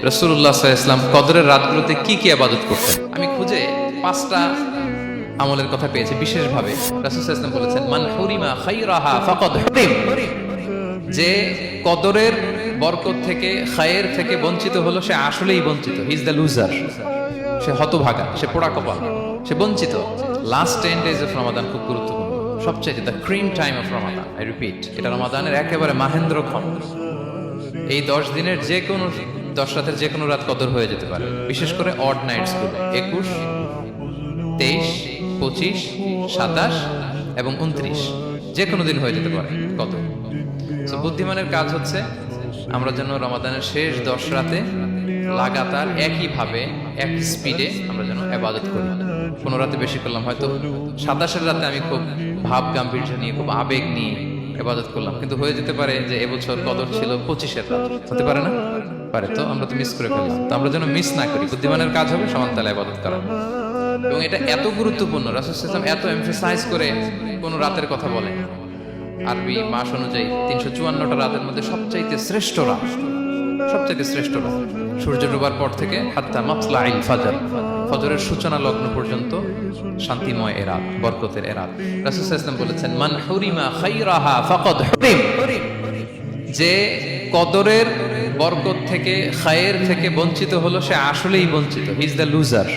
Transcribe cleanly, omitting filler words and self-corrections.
রাসূলুল্লাহ সাল্লাল্লাহু আলাইহি ওয়াসাল্লাম কদরের রাতগুলোতে কি কি ইবাদত করতেন? আমি খুঁজে 5টা আমলের কথা পেয়েছি বিশেষভাবে। রাসূল সাল্লাল্লাহু আলাইহি ওয়াসাল্লাম বলেছেন, মান হুরিমা খায়রাহা ফাকাদ হুরিম, যে কদরের বরকত থেকে, খায়ের থেকে বঞ্চিত হলো সে আসলেই বঞ্চিত। হি ইজ দ্য লুজার, সে হতভাগা, সে পোড়া কপাল, সে বঞ্চিত। লাস্ট 10 days অফ রমাদান খুব গুরুত্বপূর্ণ, সবচেয়ে the cream time of Ramadan. I repeat, এটা রমাদানের একেবারে মাহেন্দ্রক্ষণ। এই 10 দিনের যে কোনো 10 রাতের যে কোনো রাত কদর হয়ে যেতে পারে, বিশেষ করে অড নাইটস গুলো 21, 23, 25, 27 এবং 29, যে কোনো দিন হয়ে যেতে পারে কদর। তো বুদ্ধিমানের কাজ হচ্ছে আমরা যেন রমাদানের শেষ 10 রাতে লাগাতার একইভাবে এক স্পিডে আমরা যেন ইবাদত করি। কোনো রাতে বেশি করলাম, হয়তো 27-এর রাতে আমি খুব ভাব গাম্ভীর্য নিয়ে, খুব আবেগ নিয়ে ইবাদত করলাম, কিন্তু হয়ে যেতে পারে যে এবছর কদর ছিল 25-এর রাত, হতে পারে না? পারে। তো আমরা তো মিস করে ফেললাম। তো আমরা যেন মিস না করি। বুদ্ধিমানের কাজ হবে সমান তালে ইবাদত করা, এবং এটা এত গুরুত্বপূর্ণ। রাসূল সাল্লাল্লাহু আলাইহি ওয়াসাল্লাম এত এমফাসাইজ করে কোন রাতের কথা বলেন। আরবি মাস অনুযায়ী 354টা রাতের মধ্যে সবচাইতে শ্রেষ্ঠ রাত, সবচাইতে শ্রেষ্ঠ রাত সূর্য ডোবার পর থেকে হাত্তা মাতলাইল ফাজর, ফজরের সূচনা লগ্ন পর্যন্ত শান্তিময় এ রাত, বরকতের এ রাত। রাসূল সাল্লাল্লাহু আলাইহি ওয়াসাল্লাম বলেছেন, মান হুরিমা খায়রাহা ফাকাদ হুরিম, যে কদরের বরকত থেকে, খায়ের থেকে বঞ্চিত হলো সে আসলেই বঞ্চিত। He is the loser.